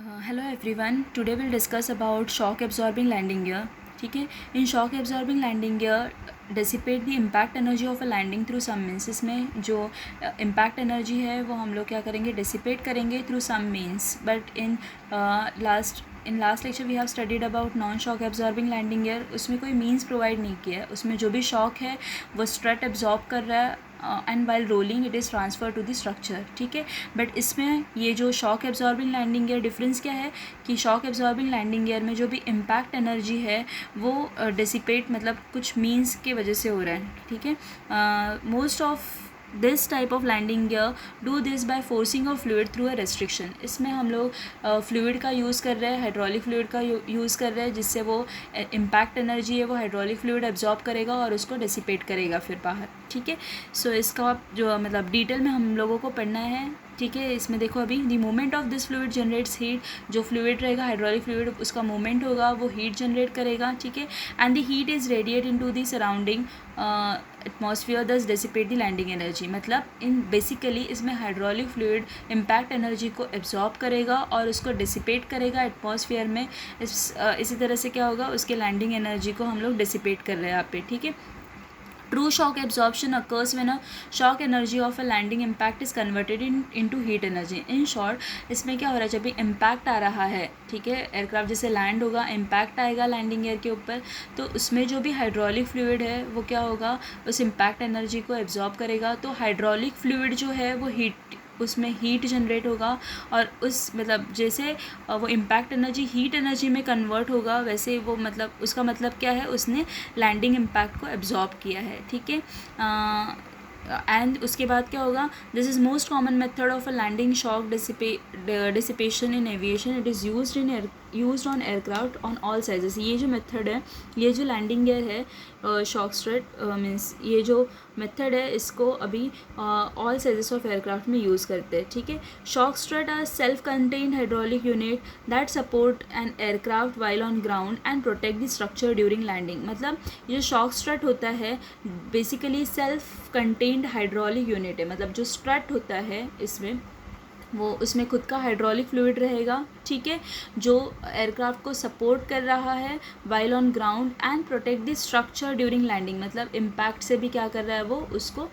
Hello everyone, today will discuss about shock absorbing landing gear. ठीक है. In shock absorbing landing gear dissipate the impact energy of a landing through some means. इसमें जो impact energy है वो हम लोग क्या करेंगे, डिसिपेट करेंगे through some means. But in last lecture we have studied about non shock absorbing landing gear. उसमें कोई मीन्स प्रोवाइड नहीं किया है. उसमें जो भी शॉक है वो स्ट्रट एब्जॉर्ब कर रहा है and while rolling it is transfer to the structure. ठीक है. बट इसमें ये जो shock absorbing landing gear difference क्या है कि शॉक एब्जॉर्बिंग लैंडिंग गियर में जो भी इम्पैक्ट एनर्जी है वो डिसिपेट मतलब कुछ मीन्स के वजह से हो रहा है. ठीक है. Most of this type of landing gear do this by forcing of fluid through a restriction. इसमें हम लोग फ्लूइड का यूज़ कर रहे हैं, हाइड्रोलिक फ्लूइड का यूज़ कर रहे हैं, जिससे वो इम्पैक्ट एनर्जी है वो हाइड्रोलिक फ्लूइड एब्जॉर्ब करेगा और उसको डिसिपेट करेगा फिर बाहर. ठीक है. सो इसका जो मतलब डिटेल में हम लोगों को पढ़ना है. ठीक है. इसमें देखो अभी the movement of this fluid generates heat. जो फ्लूइड रहेगा हाइड्रोलिक फ्लूइड उसका मूवमेंट होगा वो हीट जनरेट करेगा. ठीक है. And the heat is radiate into the surrounding atmosphere दस डिसिपेट द लैंडिंग एनर्जी. मतलब इन बेसिकली इसमें हाइड्रोलिक फ्लूइड इम्पैक्ट एनर्जी को एब्जॉर्ब करेगा और उसको डिसिपेट करेगा एटमॉस्फेयर में. इसी तरह से क्या होगा, उसके लैंडिंग एनर्जी को हम लोग डिसिपेट कर रहे हैं यहाँ पे. ठीक है. True shock absorption occurs when a shock energy of a landing impact is converted into heat energy. In short, इसमें क्या हो रहा है, जब भी इम्पैक्ट आ रहा है, ठीक है, एयरक्राफ्ट जैसे लैंड होगा, इम्पैक्ट आएगा लैंडिंग एयर के ऊपर, तो उसमें जो भी हाइड्रोलिक फ्लूइड है वो क्या होगा, उस इम्पैक्ट एनर्जी को एब्जॉर्ब करेगा. तो हाइड्रोलिक फ्लूइड जो है वो उसमें हीट जनरेट होगा और उस मतलब जैसे वो इम्पैक्ट एनर्जी हीट एनर्जी में कन्वर्ट होगा वैसे वो मतलब उसका मतलब क्या है, उसने लैंडिंग इम्पैक्ट को एब्जॉर्ब किया है. ठीक है. एंड उसके बाद क्या होगा, this is most common method of a landing shock dissipation in aviation. It is used on aircraft on all sizes. ये जो मेथड है, ये जो लैंडिंग गियर है शॉक स्ट्रट मीन्स, ये जो मेथड है इसको अभी ऑल साइजेस ऑफ एयरक्राफ्ट में यूज़ करते हैं. ठीक है. Shock strut are self contained hydraulic unit that support an aircraft while on ground and protect the structure during landing. मतलब ये जो शॉक स्ट्रट होता है basically self contained hydraulic unit है. मतलब जो स्ट्रट होता है इसमें वो उसमें खुद का हाइड्रोलिक फ्लूइड रहेगा. ठीक है. जो एयरक्राफ्ट को सपोर्ट कर रहा है while on ground and protect the structure during landing. मतलब इम्पैक्ट से भी क्या कर रहा है, वो उसको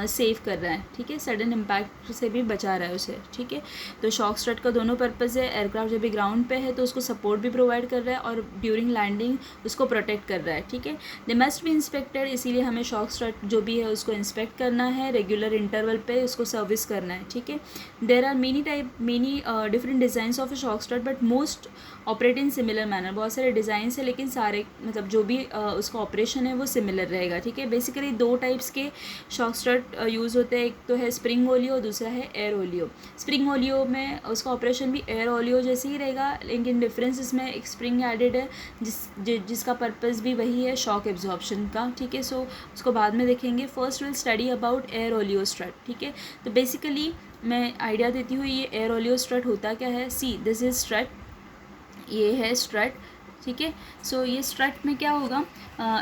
सेव कर रहा है. ठीक है. सडन इम्पैक्ट से भी बचा रहा है उसे. ठीक है. तो शॉक स्ट्रट का दोनों पर्पज़ है. एयरक्राफ्ट जब भी ग्राउंड पे है तो उसको सपोर्ट भी प्रोवाइड कर रहा है और ड्यूरिंग लैंडिंग उसको प्रोटेक्ट कर रहा है. ठीक है. They must be inspected. इसीलिए हमें शॉक स्ट्रट जो भी है उसको इंस्पेक्ट करना है, रेगुलर इंटरवल पे उसको सर्विस करना है. ठीक है. There are many different designs of a shock strut but most operate in similar manner. बहुत सारे डिज़ाइंस है लेकिन सारे मतलब जो भी उसका ऑपरेशन है वो सिमिलर रहेगा. ठीक है. बेसिकली दो टाइप्स के शॉक स्ट्रट यूज़ होते हैं. एक तो है स्प्रिंग ओलियो और दूसरा है एयर ओलियो. स्प्रिंग ओलियो में उसका ऑपरेशन भी एयर ओलियो जैसे ही रहेगा लेकिन डिफरेंस इसमें एक स्प्रिंग एडेड है जिसका पर्पज़ भी वही है शॉक एब्जॉर्प्शन का. ठीक है. सो उसको बाद में देखेंगे. First will study about air oleo strut. ठीक है. तो बेसिकली मैं आइडिया देती हूँ ये एयर ओलियो स्ट्रट होता क्या है. सी दिस इज स्ट्रट, ये है स्ट्रट. ठीक है. सो ये स्ट्रट में क्या होगा,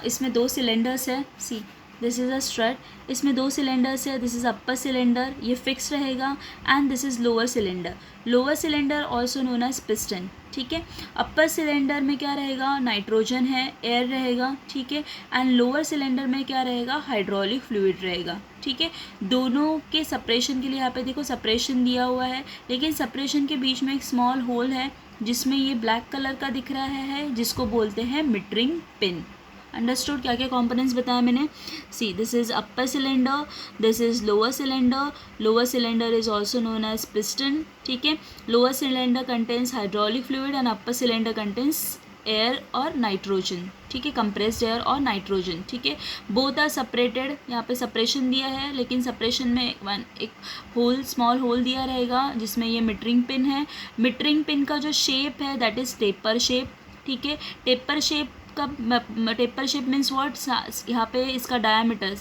इसमें दो सिलेंडर्स है. See this is a strut. इसमें दो सिलेंडर्स है. दिस इज़ अपर सिलेंडर, ये फिक्स रहेगा. And this is lower cylinder. Lower cylinder also known as piston. ठीक है. अपर सिलेंडर में क्या रहेगा, नाइट्रोजन है, एयर रहेगा. ठीक है. एंड लोअर सिलेंडर में क्या रहेगा, हाइड्रोलिक फ्लूइड रहेगा. ठीक है. दोनों के सेपरेशन के लिए यहाँ पे देखो सेपरेशन दिया हुआ है लेकिन सेपरेशन के बीच में एक स्मॉल होल है जिसमें ये ब्लैक कलर का दिख रहा है जिसको बोलते हैं मीटरिंग पिन. अंडरस्टूड. क्या क्या कॉम्पोनेंट्स बताया मैंने. See this is upper cylinder, this is lower cylinder. Lower cylinder is also known as piston. ठीक है. Lower cylinder contains hydraulic fluid and upper cylinder contains air और नाइट्रोजन. ठीक है. Compressed air और नाइट्रोजन. ठीक है. Both are separated. यहाँ पे सेपरेशन दिया है लेकिन सेपरेशन में एक होल स्मॉल होल दिया रहेगा जिसमें ये मीटरिंग पिन है. मीटरिंग पिन का जो शेप है दैट इज़ टेपर शेप. ठीक है. टेपर शेप मीन्स व्हाट, यहाँ पे इसका डायामीटर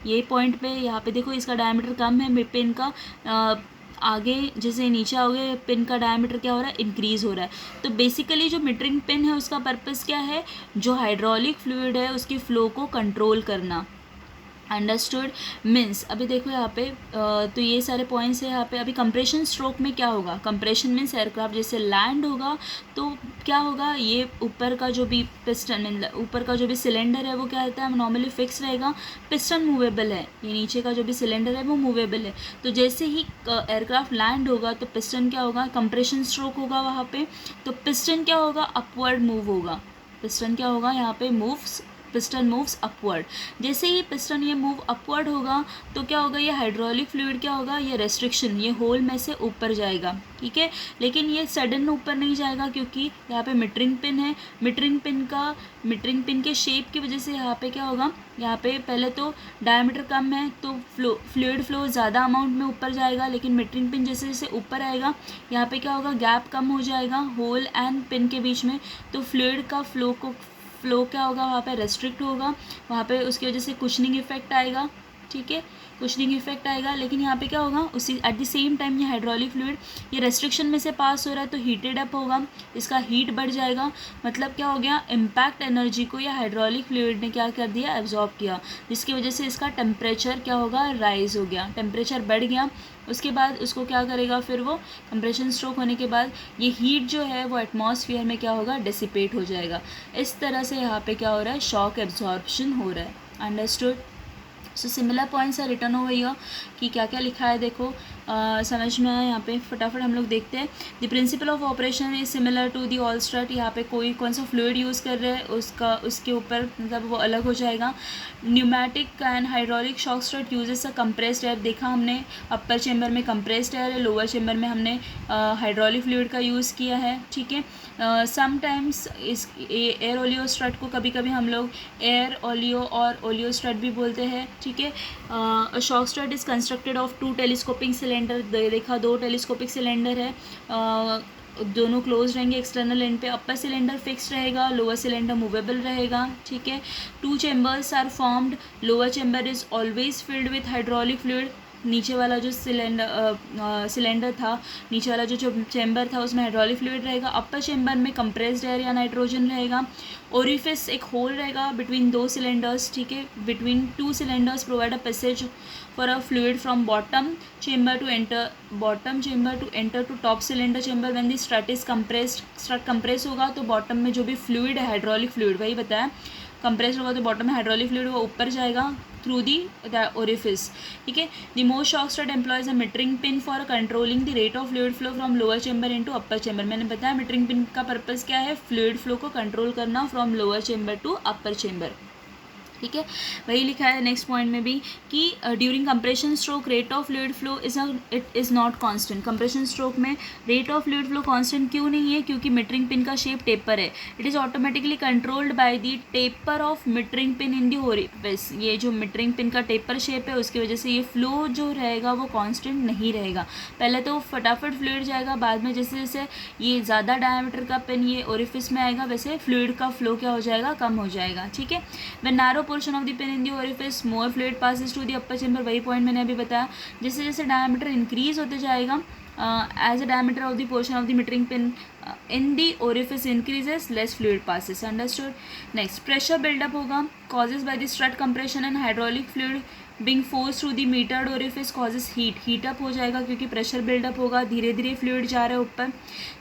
ये पॉइंट पे यहाँ पे देखो इसका डायामीटर कम है पिन का. आगे जैसे नीचे आओगे पिन का डायमीटर क्या हो रहा है, इंक्रीज़ हो रहा है. तो बेसिकली जो मीटरिंग पिन है उसका पर्पस क्या है, जो हाइड्रोलिक फ्लूइड है उसकी फ़्लो को कंट्रोल करना. अंडरस्टूड मीन्स अभी देखो यहाँ पे तो ये सारे पॉइंट्स है यहाँ पे। अभी कंप्रेशन स्ट्रोक में क्या होगा, कंप्रेशन मीन्स एयरक्राफ्ट जैसे लैंड होगा तो क्या होगा, ये ऊपर का जो भी पिस्टन, ऊपर का जो भी सिलेंडर है वो क्या रहता है, नॉर्मली फिक्स रहेगा, पिस्टन मूवेबल है, ये नीचे का जो भी सिलेंडर है वो मूवेबल है। तो जैसे ही एयरक्राफ्ट लैंड होगा तो पिस्टन क्या होगा, कंप्रेशन स्ट्रोक होगा वहाँ पे, तो पिस्टन क्या होगा, अपवर्ड मूव होगा, पिस्टन क्या होगा यहाँ पे, पिस्टन मूव्स अपवर्ड। जैसे ही पिस्टन ये मूव अपवर्ड होगा तो क्या होगा, ये हाइड्रोलिक फ्लूइड क्या होगा, ये रेस्ट्रिक्शन, ये होल में से ऊपर जाएगा, ठीक है। लेकिन ये सडन ऊपर नहीं जाएगा क्योंकि यहाँ पे मीटरिंग पिन है, मीटरिंग पिन के शेप की वजह से यहाँ पे क्या होगा, यहाँ पे पहले तो डायमीटर कम है तो फ्लूइड फ्लो ज़्यादा अमाउंट में ऊपर जाएगा, लेकिन मीटरिंग पिन जैसे जैसे ऊपर आएगा यहाँ पे क्या होगा, गैप कम हो जाएगा होल एंड पिन के बीच में, तो फ्लूइड का फ्लो क्या होगा, वहाँ पे रेस्ट्रिक्ट होगा, वहाँ पे उसकी वजह से कुशनिंग इफेक्ट आएगा, ठीक है, कुशनिंग इफेक्ट आएगा। लेकिन यहाँ पे क्या होगा, उसी एट द सेम टाइम ये हाइड्रोलिक फ्लूइड ये रेस्ट्रिक्शन में से पास हो रहा है तो हीटेड अप होगा, इसका हीट बढ़ जाएगा, मतलब क्या हो गया, इम्पैक्ट एनर्जी को या हाइड्रोलिक फ्लूइड ने क्या कर दिया, एब्जॉर्ब किया, जिसकी वजह से इसका टेम्परेचर क्या होगा, राइज हो गया, टेम्परेचर बढ़ गया। उसके बाद उसको क्या करेगा, फिर वो कंप्रेशन स्ट्रोक होने के बाद ये हीट जो है वो एटमॉस्फेयर में क्या होगा, डिसिपेट हो जाएगा। इस तरह से यहाँ पे क्या हो रहा है, शॉक एब्जॉर्प्शन हो रहा है। Understood. So similar points are return over here कि क्या क्या लिखा है, देखो समझ में आया, यहाँ पे फटाफट हम लोग देखते हैं। The principle of operation is similar to the all strut, यहाँ पे कोई कौन सा फ्लूइड यूज़ कर रहे हैं उसके ऊपर मतलब वो अलग हो जाएगा। Pneumatic and hydraulic shock strut uses a compressed air, देखा हमने अपर चेम्बर में कंप्रेस्ड एयर है, लोअर चेम्बर में हमने हाइड्रोलिक फ्लूइड का यूज़ किया है, ठीक है। समटाइम्स इस एयर ओलियो स्ट्रट को कभी कभी हम लोग एयर ओलियो और ओलियो स्ट्रट भी बोलते हैं, ठीक है। Shock strut is constructed of 2 telescopic cylinder, देखा 2 टेलीस्कोपिक सिलेंडर है, दोनों क्लोज रहेंगे एक्सटर्नल एंड पे, अपर सिलेंडर फिक्स रहेगा, लोअर सिलेंडर मूवेबल रहेगा, ठीक है। 2 chambers are formed, lower chamber is always filled with hydraulic fluid, नीचे वाला जो सिलेंडर था, नीचे वाला जो चैम्बर था उसमें हाइड्रोलिक फ्लूइड रहेगा, अपर चैम्बर में कंप्रेस्ड एयर या नाइट्रोजन रहेगा, ओरिफिस एक होल रहेगा बिटवीन 2 सिलेंडर्स, ठीक है, between 2 cylinders provide a passage for a fluid from bottom chamber to enter to top cylinder chamber. When the strut is compressed, strut compress होगा तो bottom में जो भी फ्लूइड है, हाइड्रोलिक फ्लूइड, वही बताया, कंप्रेस होगा तो बॉटम में हाइड्रोलिक फ्लूइड वो ऊपर जाएगा थ्रू दी ओरिफिस, ठीक है। The most shock strut employs a metering pin for controlling the rate of fluid flow from lower chamber into upper chamber. मैंने बताया मीटरिंग पिन का पर्पस क्या है, फ्लूइड फ्लो को कंट्रोल करना from lower chamber to upper chamber, ठीक है। वही लिखा है नेक्स्ट पॉइंट में भी कि during compression stroke rate of fluid flow it is not constant. Compression stroke में rate of fluid flow constant क्यों नहीं है, क्योंकि मीटरिंग पिन का शेप टेपर है, it is automatically controlled by the taper of metering pin in the orifice. ये जो metering pin का टेपर शेप है उसकी वजह से ये फ्लो जो रहेगा वो कांस्टेंट नहीं रहेगा, पहले तो फटाफट फ्लूइड जाएगा, बाद में जैसे जैसे ये ज़्यादा डायमीटर का पिन ये ओरिफिस में आएगा वैसे फ्लूइड का फ्लो क्या हो जाएगा, कम हो जाएगा, ठीक है। When narrow portion of the pin in the orifice more fluid passes to the upper chamber, वही पॉइंट मैंने अभी बताया, जैसे जैसे डायमीटर इंक्रीज होते जाएगा as a diameter of the portion of the metering pin in the orifice increases, less fluid passes. Understood. Next, pressure buildup होगा causes by the strut compression and hydraulic fluid being forced through the metered orifice causes heat up हो जाएगा क्योंकि pressure buildup होगा, धीरे धीरे fluid जा रहा है ऊपर,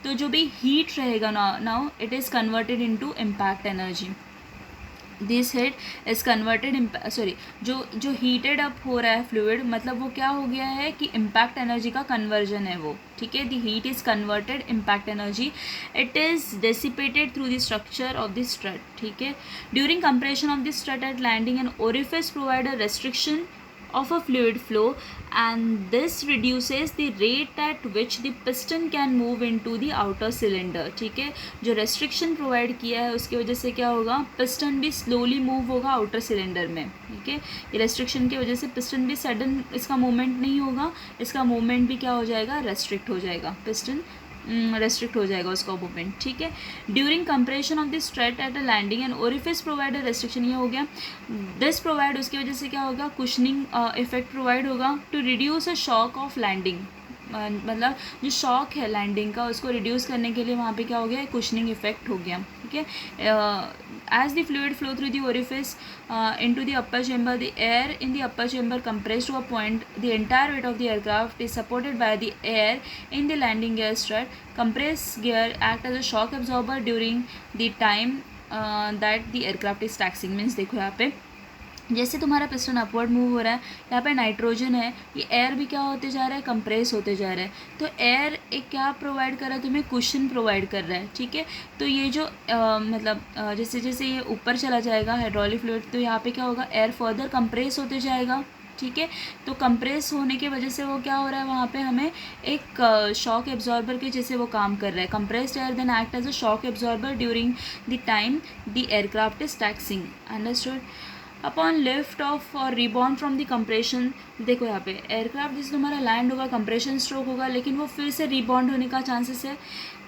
तो जो भी heat रहेगा now it is converted into impact energy. This heat is converted, जो हीटेड अप हो रहा है फ्लूइड, मतलब वो क्या हो गया है कि इम्पैक्ट एनर्जी का कन्वर्जन है वो, ठीक है। The heat is converted impact energy, it is dissipated through the structure of the strut, ठीक है। During compression of the strut at landing an orifice provide a restriction of a fluid flow and this reduces the rate at which the piston can move into the outer cylinder, ठीक है। जो restriction provide किया है उसकी वजह से क्या होगा, piston भी slowly move होगा outer cylinder में, ठीक है। ये restriction की वजह से piston भी sudden इसका movement नहीं होगा, इसका movement भी क्या हो जाएगा, restrict हो जाएगा, piston रेस्ट्रिक्ट हो जाएगा उसका मूवमेंट, ठीक है। During compression of the strut at a landing and orifice provide restriction, ये हो गया दिस प्रोवाइड, उसकी वजह से क्या होगा, कुशनिंग इफेक्ट प्रोवाइड होगा to reduce a shock of landing, मतलब जो शॉक है लैंडिंग का उसको रिड्यूस करने के लिए वहाँ पे क्या हो गया, कुशनिंग इफेक्ट हो गया, ठीक है। as the fluid flow through the orifice into the upper chamber, the air in the upper chamber compressed to a point. The entire weight of the aircraft is supported by the air in the landing gear strut. Compressed gear act as a shock absorber during the time that the aircraft is taxiing. Means देखो यहाँ पे जैसे तुम्हारा piston upward move हो रहा है, यहाँ पे नाइट्रोजन है, ये एयर भी क्या होते जा रहा है, कंप्रेस होते जा रहा है. तो एयर एक क्या प्रोवाइड कर रहा है, तुम्हें कुशन प्रोवाइड कर रहा है. ठीक है, तो ये जो मतलब जैसे जैसे ये ऊपर चला जाएगा हाइड्रोलिक फ्लूइड, तो यहाँ पे क्या होगा, एयर फर्दर कंप्रेस होते जाएगा. ठीक है, तो कंप्रेस होने की वजह से वो क्या हो रहा है, वहाँ पे हमें एक शॉक एब्जॉर्बर के जैसे वो काम कर रहा है. Compressed air then act as a shock absorber during the time the aircraft is taxing. Understood. Upon lift off और रिबॉन्ड फ्रॉम द कंप्रेशन, देखो यहाँ पे एयरक्राफ्ट जैसे तुम्हारा लैंड होगा, कंप्रेशन स्ट्रोक होगा, लेकिन वो फिर से रिबॉन्ड होने का चांसेस है.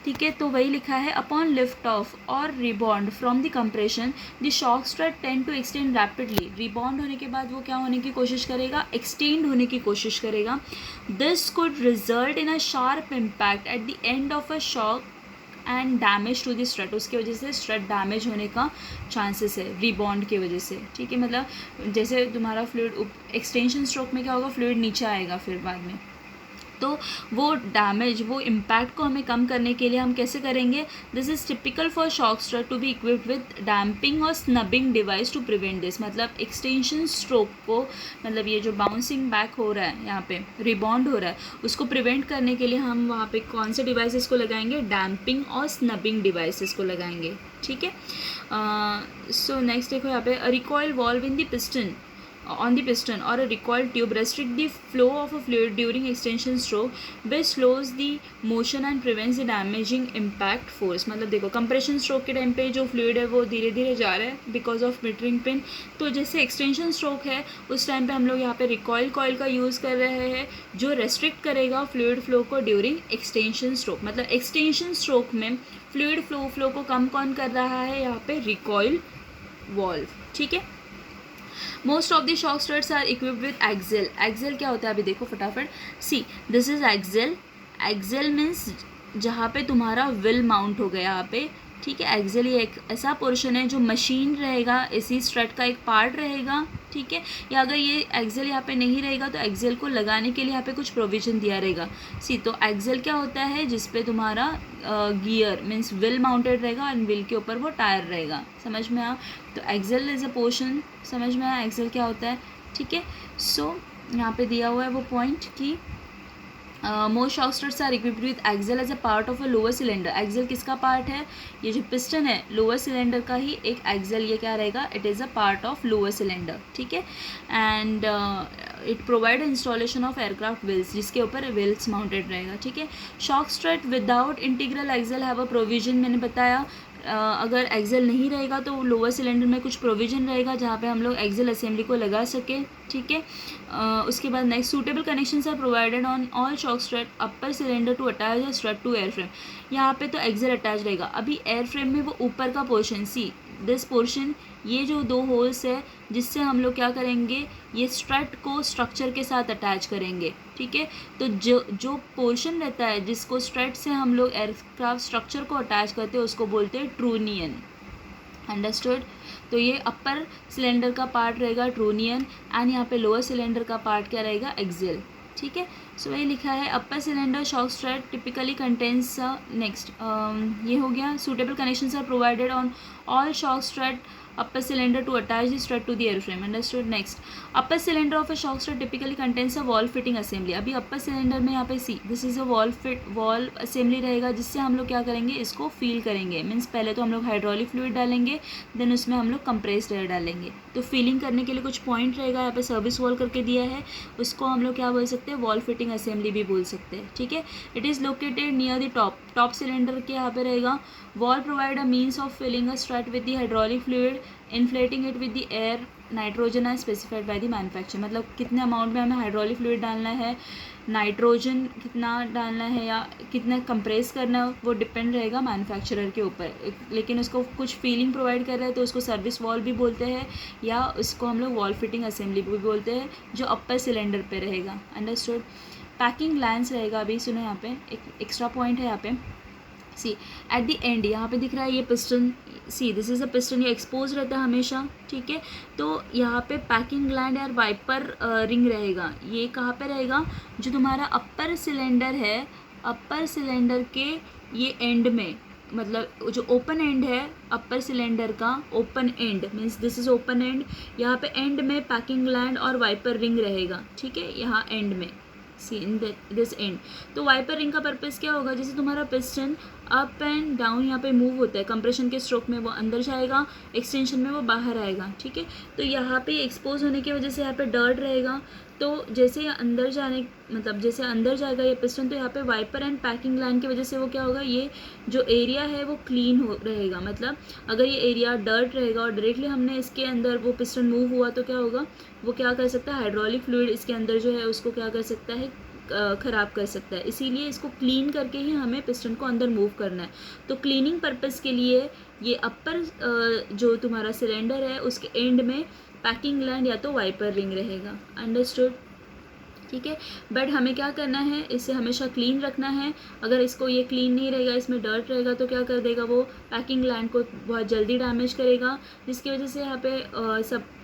ठीक है, तो वही लिखा है, अपॉन लिफ्ट ऑफ और rebound from the compression the shock strut tend to extend rapidly. Rebound होने के बाद वो क्या होने की कोशिश करेगा, एक्सटेंड होने की कोशिश करेगा. This could result in a sharp impact at the end of a shock and damage to the strut. उसकी वजह से स्ट्रेट डैमेज होने का चांसेस है रिबॉन्ड की वजह से. ठीक है, मतलब जैसे तुम्हारा फ्लूइड एक्सटेंशन स्ट्रोक में क्या होगा, फ्लूइड नीचे आएगा फिर बाद में, तो वो डैमेज, वो इम्पैक्ट को हमें कम करने के लिए हम कैसे करेंगे. This is typical for shock strut to be equipped with damping और snubbing device to prevent this. मतलब एक्सटेंशन स्ट्रोक को, मतलब ये जो बाउंसिंग बैक हो रहा है, यहाँ पे रिबॉन्ड हो रहा है, उसको प्रिवेंट करने के लिए हम वहाँ पे कौन से डिवाइसेस को लगाएंगे, डैम्पिंग और स्नबिंग डिवाइसेस को लगाएंगे. ठीक है, सो नेक्स्ट देखो यहाँ पे, recoil valve in the piston on the piston or a recoil tube restrict the flow of a fluid during extension stroke, which slows the motion and prevents the damaging impact force. मतलब देखो compression stroke के time पे जो fluid है वो धीरे धीरे जा रहा है बिकॉज ऑफ मीटरिंग पिन. तो जैसे एक्सटेंशन स्ट्रोक है उस टाइम पे हम लोग यहाँ पे रिकॉइल कॉइल का यूज़ कर रहे हैं जो रेस्ट्रिक्ट करेगा फ्लूइड फ्लो को ड्यूरिंग एक्सटेंशन स्ट्रोक. मतलब एक्सटेंशन स्ट्रोक में फ्लूइड फ्लो को कम कौन कर रहा है, यहाँ पे रिकॉइल वॉल्व. ठीक है, most of the shock struts are equipped with axle. Axle क्या होता है, अभी देखो फटाफट. See this is axle. Axle means जहाँ पे तुम्हारा व्हील माउंट हो गया यहाँ पे. ठीक है, एक्सेल ये एक ऐसा पोर्शन है जो मशीन रहेगा, इसी स्ट्रेट का एक पार्ट रहेगा. ठीक है, या अगर ये एक्सेल यहाँ पे नहीं रहेगा तो एक्सेल को लगाने के लिए यहाँ पे कुछ प्रोविजन दिया रहेगा. सी तो एक्सेल क्या होता है, जिसपे तुम्हारा गियर मीन्स व्हील माउंटेड रहेगा एंड व्हील के ऊपर वो टायर रहेगा. समझ में आया, तो एक्सेल इज़ अ पोर्शन. समझ में आया एक्सेल क्या होता है. ठीक है, सो यहाँ पे दिया हुआ है वो पॉइंट कि most shock struts are equipped with axle as a part of a lower cylinder. Axle किसका पार्ट है, ये जो पिस्टन है लोअर सिलेंडर का ही एक एक्सेल, ये क्या रहेगा, it is a part of lower cylinder. ठीक है, and it provide installation of aircraft wheels, जिसके ऊपर व्हील्स माउंटेड रहेगा. ठीक है, shock strut without integral axle have a provision. मैंने बताया अगर एक्सेल नहीं रहेगा तो लोअर सिलेंडर में कुछ प्रोविजन रहेगा जहाँ पे हम लोग एक्सेल असेंबली को लगा सके. ठीक है, उसके बाद next, suitable connections are provided on all shock strut upper cylinder to attach the strut to airframe. यहाँ पे तो एक्सेल अटैच रहेगा. अभी एयर फ्रेम में वो ऊपर का पोर्शन, सी दिस पोर्शन, ये जो दो होल्स है जिससे हम लोग क्या करेंगे, ये स्ट्रेट को स्ट्रक्चर के साथ अटैच करेंगे. ठीक है, तो जो पोर्शन रहता है जिसको स्ट्रेट से हम लोग एयरक्राफ्ट स्ट्रक्चर को अटैच करते हैं उसको बोलते हैं ट्रूनियन. अंडरस्टूड. तो ये अपर सिलेंडर का पार्ट रहेगा ट्रूनियन एंड यहाँ पे लोअर सिलेंडर का पार्ट क्या रहेगा, एक्सेल. ठीक है, सो वही लिखा है, upper cylinder shock strut typically contains. Next ये हो गया, suitable connections are provided on all shock strut upper cylinder to attach the strut to the airframe. Understood. Next, upper cylinder of a shock strut typically contains a valve fitting assembly. अभी upper cylinder में यहाँ पे सी this is a valve assembly रहेगा जिससे हम लोग क्या करेंगे, इसको फील करेंगे. मीन्स पहले तो हम लोग हाइड्रोलिक फ्लूइड डालेंगे, देन उसमें हम लोग कंप्रेस्ड एयर डालेंगे. तो फीलिंग करने के लिए कुछ पॉइंट रहेगा, यहाँ पे सर्विस वॉल करके दिया है, उसको हम लोग क्या बोल सकते हैं, वॉल्व फिटिंग असेंबली भी बोल सकते हैं. ठीक है, it is located near the top cylinder के यहाँ पे रहेगा. Valve provide a means of filling a strut with the hydraulic fluid, inflating it with the air, nitrogen as specified by the manufacture. मतलब कितने अमाउंट में हमें hydraulic fluid डालना है, नाइट्रोजन कितना डालना है या कितना कंप्रेस करना है, वो डिपेंड रहेगा मैन्युफैक्चरर के ऊपर. लेकिन उसको कुछ फीलिंग प्रोवाइड कर रहा है तो उसको सर्विस वॉल्व भी बोलते हैं या उसको हम लोग वॉल्व फिटिंग असेंबली भी बोलते हैं, जो अपर सिलेंडर पे रहेगा. अंडरस्टूड. पैकिंग लैंस रहेगा. अभी सुनो, यहाँ पे एक एक्स्ट्रा पॉइंट है यहाँ पे. सी एट द एंड यहाँ पे दिख रहा है ये piston, C this is a piston, ये एक्सपोज रहता है हमेशा, ठीक है। तो यहाँ पे पैकिंग ग्लैंड या वाइपर रिंग रहेगा, ये कहाँ पे रहेगा, जो तुम्हारा अपर सिलेंडर है, अपर सिलेंडर के ये एंड में, मतलब जो ओपन एंड है अपर सिलेंडर का, open and means this is open and, यहाँ पे एंड में पैकिंग ग्लैंड और वाइपर रिंग रहेगा, ठीक है, यहाँ एंड में, सी इन दिस एंड। तो वाइपर रिंग का पर्पस क्या होगा, जैसे तुम्हारा पिस्टन अप एंड डाउन यहाँ पे मूव होता है, कंप्रेशन के स्ट्रोक में वो अंदर जाएगा, एक्सटेंशन में वो बाहर आएगा, ठीक है। तो यहाँ पे एक्सपोज होने की वजह से यहाँ पे डर्ट रहेगा, तो जैसे अंदर जाने, मतलब जैसे अंदर जाएगा ये पिस्टन, तो यहाँ पे वाइपर एंड पैकिंग लाइन की वजह से वो क्या होगा, ये जो एरिया है वो क्लीन हो रहेगा। मतलब अगर ये एरिया डर्ट रहेगा और डायरेक्टली हमने इसके अंदर वो पिस्टन मूव हुआ तो क्या होगा, वो क्या कर सकता है, हाइड्रोलिक फ्लूइड इसके अंदर जो है उसको क्या कर सकता है, ख़राब कर सकता है। इसीलिए इसको क्लीन करके ही हमें पिस्टन को अंदर मूव करना है। तो क्लीनिंग पर्पस के लिए ये अपर जो तुम्हारा सिलेंडर है उसके एंड में पैकिंग ग्लैंड या तो वाइपर रिंग रहेगा। अंडरस्टूड, ठीक है। बट हमें क्या करना है, इसे हमेशा क्लीन रखना है। अगर इसको ये क्लीन नहीं रहेगा, इसमें डर्ट रहेगा, तो क्या कर देगा, वो पैकिंग ग्लैंड को बहुत जल्दी डैमेज करेगा, जिसकी वजह से यहाँ पे सब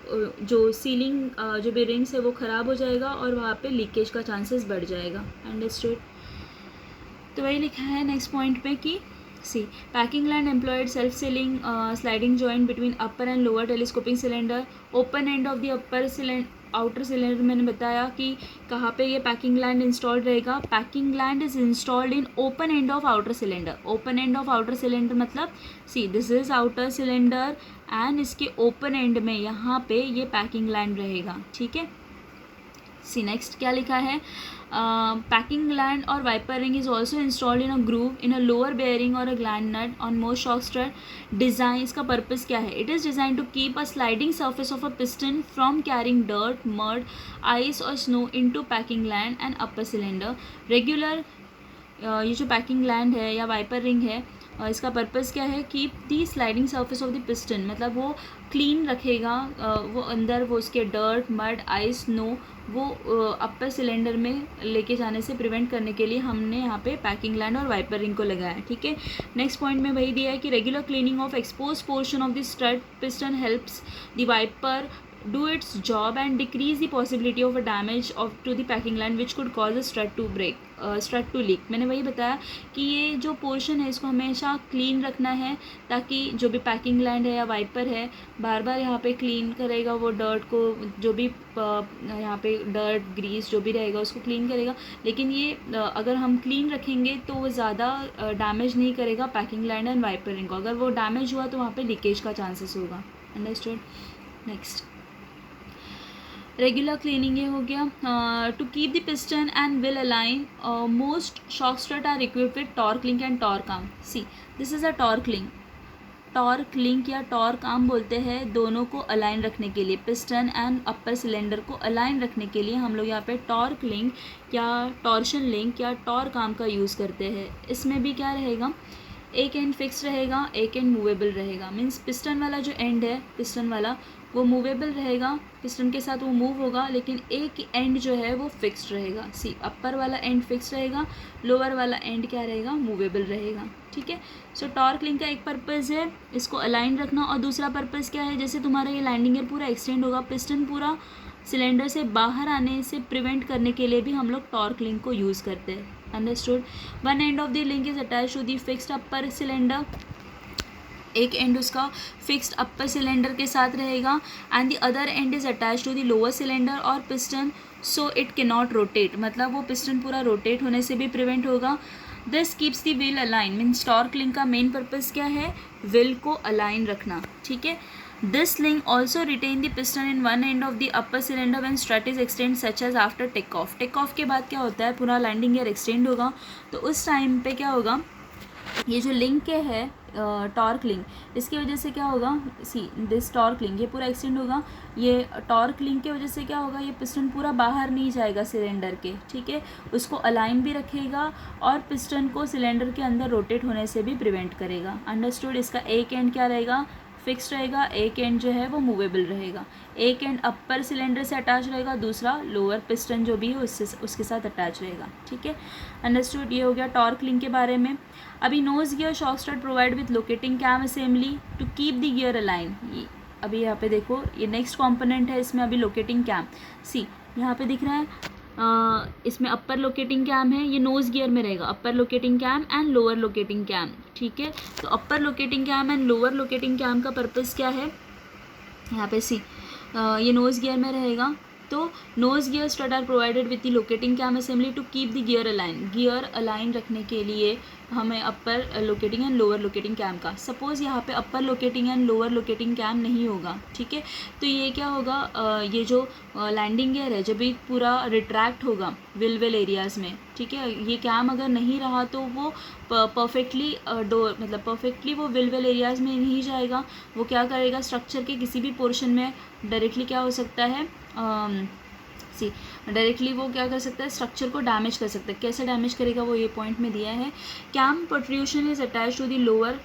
जो सीलिंग जो भी रिंग्स है वो ख़राब हो जाएगा और वहाँ पे लीकेज का चांसेस बढ़ जाएगा। अंडरस्टूड, तो वही लिखा है नेक्स्ट पॉइंट पे कि see packing gland employed self sealing sliding joint between upper and lower telescoping cylinder, open end of the upper outer cylinder. मैंने बताया कि कहाँ पे ये पैकिंग ग्लैंड इंस्टॉल्ड रहेगा, packing gland is installed in open end of outer cylinder. Open end of outer cylinder मतलब see this is outer cylinder and इसके open end में यहाँ पे ये पैकिंग ग्लैंड रहेगा, ठीक है। सी नेक्स्ट क्या लिखा है, पैकिंग ग्लैंड और wiper ring is also installed in a groove in a lower bearing और a gland nut on most shock strut design. इसका पर्पस क्या है, it is design to keep a sliding surface of a piston from carrying dirt, mud, ice और snow into packing gland and upper cylinder. Regular ये जो packing gland है या wiper ring है, इसका पर्पस क्या है, keep the sliding surface of the piston, मतलब वो क्लीन रखेगा, वो अंदर वो उसके डर्ट, मड, आइस, स्नो वो अपर सिलेंडर में लेके जाने से प्रिवेंट करने के लिए हमने यहाँ पे पैकिंग ग्लैंड और वाइपर रिंग को लगाया, ठीक है। नेक्स्ट पॉइंट में वही दिया है कि regular cleaning of expose portion of the strut piston helps the wiper do its job and decrease the possibility of a damage to the packing line which could cause a strut to break, strut to leak। मैंने वही बताया कि ये जो portion है इसको हमेशा clean रखना है, ताकि जो भी पैकिंग लैंड है या वाइपर है बार बार यहाँ पे क्लीन करेगा, वो डर्ट को, जो भी यहाँ पे डर्ट, ग्रीस जो भी रहेगा उसको क्लीन करेगा। लेकिन ये अगर हम क्लीन रखेंगे तो वो ज़्यादा डैमेज नहीं करेगा packing land and wiper ring को। अगर वो डैमेज हुआ तो वहाँ पे लीकेज का चांसेस होगा। अंडरस्टूड। नेक्स्ट रेगुलर क्लीनिंग ये हो गया। To keep the piston and will align most shock strut are equipped with torque link and torque arm. C this is a torque link. Torque link या torque arm बोलते हैं दोनों को align रखने के लिए, पिस्टन एंड अपर सिलेंडर को align रखने के लिए हम लोग यहाँ पे टॉर्क लिंक या टॉर्शन लिंक या टॉर्क आर्म का यूज़ करते हैं। इसमें भी क्या रहेगा, एक एंड फिक्स रहेगा, एक एंड मूवेबल रहेगा। मीन्स पिस्टन वाला जो एंड है, पिस्टन वाला वो मूवेबल रहेगा, पिस्टन के साथ वो मूव होगा, लेकिन एक एंड जो है वो फिक्स्ड रहेगा। सी अपर वाला एंड फिक्स रहेगा, लोअर वाला एंड क्या रहेगा, मूवेबल रहेगा, ठीक है। सो टॉर्क लिंक का एक पर्पज़ है इसको अलाइन रखना, और दूसरा पर्पज़ क्या है, जैसे तुम्हारा ये लैंडिंग गियर पूरा एक्सटेंड होगा, पिस्टन पूरा सिलेंडर से बाहर आने से प्रिवेंट करने के लिए भी हम लोग टॉर्क लिंक को यूज़ करते हैं। Understood. One end of the link is attach to the fixed upper cylinder, एक एंड उसका फिक्स्ड अपर सिलेंडर के साथ रहेगा, and the other end is attach to the lower cylinder और piston, so it can not rotate, मतलब वो piston पूरा rotate होने से भी प्रिवेंट होगा। This keeps the wheel align. Means torque link का मेन पर्पज़ क्या है, व्हील को अलाइन रखना, ठीक है। This link also retain the piston in one end of the upper cylinder when strut is extend such as after take off. Take off के बाद क्या होता है, पूरा लैंडिंग गियर एक्सटेंड होगा, तो उस टाइम पे क्या होगा, ये जो लिंक है टॉर्क लिंक, इसकी वजह से क्या होगा, सी दिस टॉर्क लिंक ये पूरा एक्सटेंड होगा, ये टॉर्क लिंक की वजह से क्या होगा, ये पिस्टन पूरा बाहर नहीं जाएगा सिलेंडर के, ठीक है, उसको अलाइन भी रखेगा और पिस्टन को सिलेंडर के अंदर रोटेट होने से भी प्रिवेंट करेगा। अंडरस्टूड। इसका एक एंड क्या रहेगा, फिक्स रहेगा, एक एंड जो है वो मूवेबल रहेगा। एक एंड अपर सिलेंडर से अटैच रहेगा, दूसरा लोअर पिस्टन जो भी है उसके साथ अटैच रहेगा। ठीक है, अंडरस्टूड। ये हो गया टॉर्क लिंक के बारे में। अभी nose gear shock strut provide with locating cam assembly to keep the gear align. अभी यहाँ पे देखो, ये नेक्स्ट कॉम्पोनेंट है इसमें अभी लोकेटिंग कैम। सी यहाँ पे दिख रहा है, इसमें अपर लोकेटिंग कैम है, ये नोज गियर में रहेगा, upper locating cam and lower locating cam. ठीक है, तो upper locating cam and lower locating cam का पर्पस क्या है, यहाँ पे सी ये नोज गियर में रहेगा। तो nose gear stud are provided with the locating cam assembly to keep the gear align. Gear align रखने के लिए हमें upper locating and lower locating cam का, सपोज़ यहाँ पे upper locating and lower locating cam नहीं होगा, ठीक है, तो ये क्या होगा, ये जो लैंडिंग गियर है जब भी पूरा रिट्रैक्ट होगा विल एरियाज़ में, ठीक है, ये कैम अगर नहीं रहा तो वो परफेक्टली डोर मतलब परफेक्टली वो विल एरियाज़ में नहीं जाएगा। वो क्या करेगा, स्ट्रक्चर के किसी भी पोर्शन में डायरेक्टली क्या हो सकता है, डायरेक्टली वो क्या कर सकता है, स्ट्रक्चर को डैमेज कर सकता है। कैसे डैमेज करेगा वो ये पॉइंट में दिया है। Cam protrusion is attach to the lower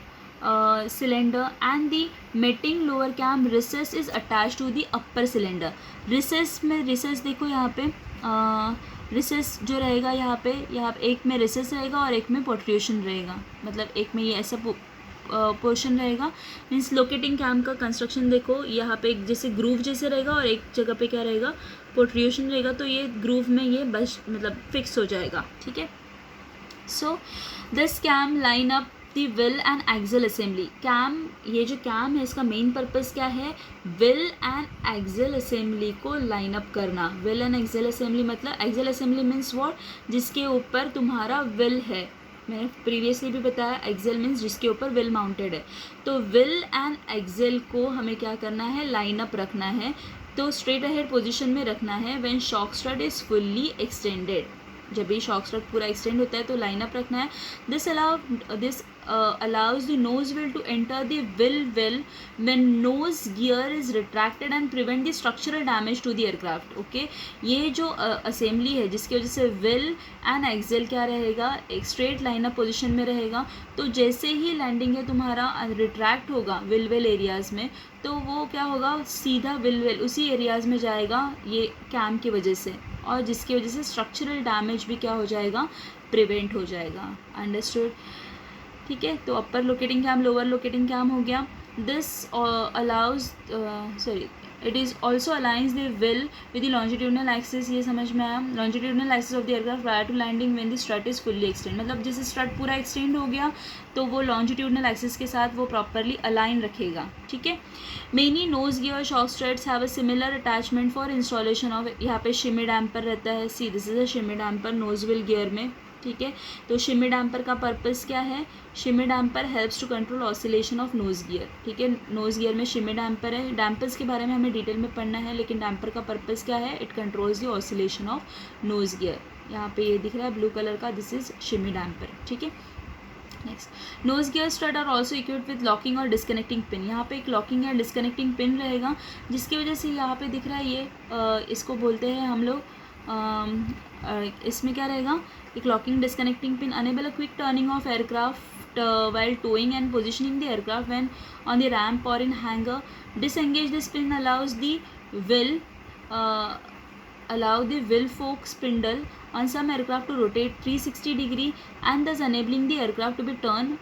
cylinder and the mating lower cam recess is attach to the upper cylinder. Recess में, रिसेस देखो यहाँ पे, रिसेस जो रहेगा यहाँ पे एक में रिसेस रहेगा और एक में प्रोट्रूशन रहेगा, मतलब एक में ये ऐसा पोर्शन रहेगा। मीन्स लोकेटिंग कैम का कंस्ट्रक्शन देखो, यहाँ पे एक जैसे ग्रूव जैसे रहेगा और एक जगह पे क्या रहेगा, प्रोट्रूशन रहेगा, तो ये ग्रूव में ये बस मतलब फिक्स हो जाएगा। ठीक है, so this cam line up the wheel and axle assembly. Cam, ये जो कैम है इसका मेन पर्पस क्या है, विल एंड एक्सल असेंबली को लाइन अप करना। विल एंड एक्सल असेंबली मतलब, एक्सल असेंबली मीन्स व्हाट, जिसके ऊपर तुम्हारा विल है। मैंने प्रीवियसली भी बताया, एक्सेल मीन्स जिसके ऊपर विल माउंटेड है। तो विल एंड एक्सेल को हमें क्या करना है, लाइन अप रखना है। तो स्ट्रेट अहेड पोजीशन में रखना है when shock strut is fully extended. जब भी शॉक स्ट्रट पूरा एक्सटेंड होता है तो लाइन अप रखना है। This allows the nose wheel to enter the wheel well when nose gear is retracted and prevent the structural damage to the aircraft. Okay, ये जो असेंबली है जिसकी वजह से विल एंड एक्सेल क्या रहेगा, एक स्ट्रेट लाइन अप पोजिशन में रहेगा। तो जैसे ही लैंडिंग है तुम्हारा रिट्रैक्ट होगा विल एरियाज़ में, तो वो क्या होगा, सीधा विल उसी एरियाज़ में जाएगा ये कैम की वजह से, और जिसकी वजह से स्ट्रक्चरल डैमेज भी क्या हो जाएगा, प्रिवेंट हो जाएगा। अंडरस्टूड। ठीक है, तो upper locating cam, lower locating cam हो गया। This allows it is also aligns the wheel with the longitudinal axis. ये समझ में आया, longitudinal axis of the aircraft prior to landing when the strut is fully extend. मतलब जैसे strut पूरा extend हो गया तो वो लॉन्जिट्यूडनल एक्सिस के साथ वो प्रॉपरली अलाइन रखेगा। ठीक है, many nose gear shock struts have a similar attachment for installation of, यहाँ पे शिमी डैम्पर रहता है। See this is a shimmy damper nose wheel gear में। ठीक है, तो शिमी डैम्पर का पर्पस क्या है, shimmy damper helps to control oscillation of nose gear. ठीक है, नोज गियर में शिमी डैम्पर है। डैम्पर्स के बारे में हमें डिटेल में पढ़ना है, लेकिन डैम्पर का पर्पस क्या है, it controls the oscillation of nose gear. यहाँ पे ये दिख रहा है ब्लू कलर का, दिस इज शिमी डैम्पर। ठीक है, next, nose gear stud are also equipped with locking और डिस्कनेक्टिंग पिन। यहाँ पे एक लॉकिंग या डिस्कनेक्टिंग पिन रहेगा, जिसकी वजह से यहाँ पे दिख रहा है ये इसको बोलते हैं हम लोग, इसमें क्या रहेगा, एक locking disconnecting pin enable a quick turning of aircraft while towing and positioning the aircraft when on the ramp or in hangar. Disengage this pin allows the wheel fork spindle on some aircraft to rotate 360 degree and thus enabling the aircraft to be turned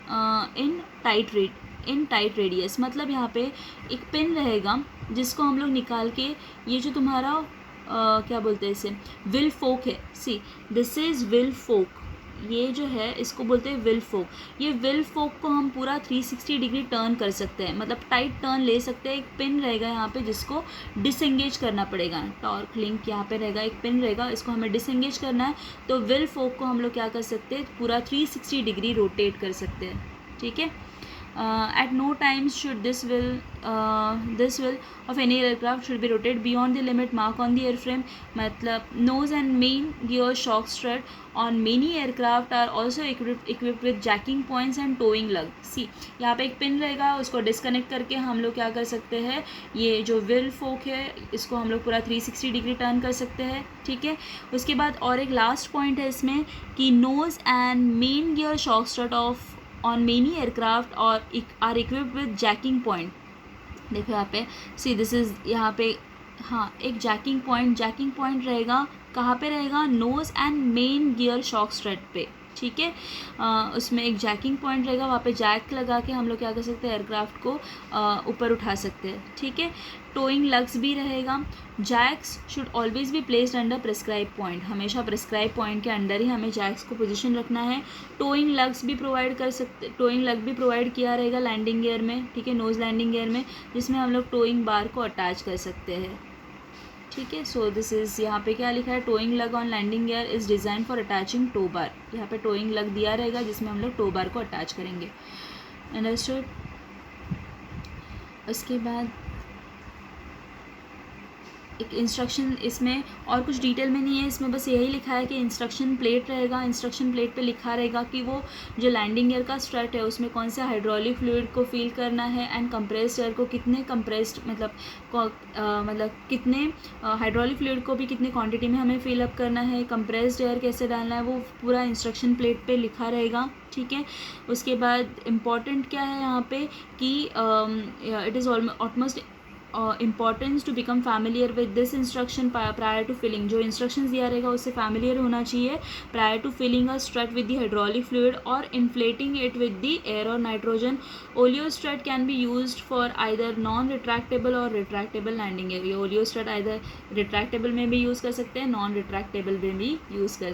in tight radius. मतलब यहाँ पे एक pin रहेगा जिसको हम लोग निकाल के, ये जो तुम्हारा क्या बोलते हैं इसे, विल फोक है। सी दिस इज़ विल फोक, ये जो है इसको बोलते हैं विल फोक। ये विल फोक को हम पूरा 360 डिग्री टर्न कर सकते हैं, मतलब टाइट टर्न ले सकते हैं। एक पिन रहेगा यहाँ पे जिसको डिसएंगेज करना पड़ेगा, टॉर्क लिंक यहाँ पे रहेगा, एक पिन रहेगा, इसको हमें डिसएंगेज करना है। तो विल फोक को हम लोग क्या कर सकते हैं, पूरा 360 डिग्री रोटेट कर सकते हैं। ठीक है, at no time should this will of any aircraft should be rotated beyond the limit mark on the airframe. मतलब nose and main gear shock strut on many aircraft are also equipped with jacking points and towing lug. See, यहाँ पे एक pin रहेगा, उसको disconnect करके हम लोग क्या कर सकते हैं, ये जो विल फोक है इसको हम लोग पूरा 360 डिग्री टर्न कर सकते हैं। ठीक है, उसके बाद और एक लास्ट पॉइंट है इसमें कि nose and main gear shock strut of on many aircraft or are equipped with jacking point. देखो यहाँ पे सी दिस इज़ यहाँ पे, हाँ एक जैकिंग पॉइंट रहेगा, कहाँ पे रहेगा, nose and main gear shock strut पे, ठीक है। उसमें एक जैकिंग पॉइंट रहेगा, वहाँ पे जैक लगा के हम लोग क्या कर सकते हैं, एयरक्राफ्ट को ऊपर उठा सकते हैं, ठीक है। टोइंग लग्स भी रहेगा। Jacks should always be placed under prescribe point, हमेशा प्रिस्क्राइब पॉइंट के अंडर ही हमें जैक्स को पोजीशन रखना है। टोइंग लग्स भी प्रोवाइड कर सकते, टोइंग लग भी प्रोवाइड किया रहेगा लैंडिंग गियर में, ठीक है, नोज़ लैंडिंग गियर में, जिसमें हम लोग टोइंग बार को अटैच कर सकते हैं, ठीक है। सो दिस इज़, यहाँ पे क्या लिखा है, towing lug on landing gear is design for attaching tow bar, यहाँ पे टोइंग लग दिया रहेगा जिसमें हम लोग टो बार को अटैच करेंगे, अंडरस्टूड। उसके बाद एक इंस्ट्रक्शन, इसमें और कुछ डिटेल में नहीं है, इसमें बस यही लिखा है कि इंस्ट्रक्शन प्लेट रहेगा, इंस्ट्रक्शन प्लेट पे लिखा रहेगा कि वो जो लैंडिंग गियर का स्ट्रट है उसमें कौन से हाइड्रोलिक फ्लूइड को फिल करना है, एंड कंप्रेस्ड एयर को कितने कंप्रेस्ड मतलब कितने हाइड्रोलिक फ्लूइड को भी कितने क्वांटिटी में हमें फिलअप करना है, कंप्रेस्ड एयर कैसे डालना है, वो पूरा इंस्ट्रक्शन प्लेट पे लिखा रहेगा, ठीक है। उसके बाद इम्पॉर्टेंट क्या है यहाँ पे कि it is almost importance to become familiar with this instruction prior to filling, जो इंस्ट्रक्शंस दिया रहेगा उससे फैमिलियर होना चाहिए prior to filling a strut with the hydraulic fluid और inflating it with the air और nitrogen. Oleo strut can be used for either non retractable और retractable landing gear, ये ओलियो स्ट्रट आइदर रिट्रैक्टेबल में भी use कर सकते हैं, non retractable में भी यूज़ कर सकते हैं।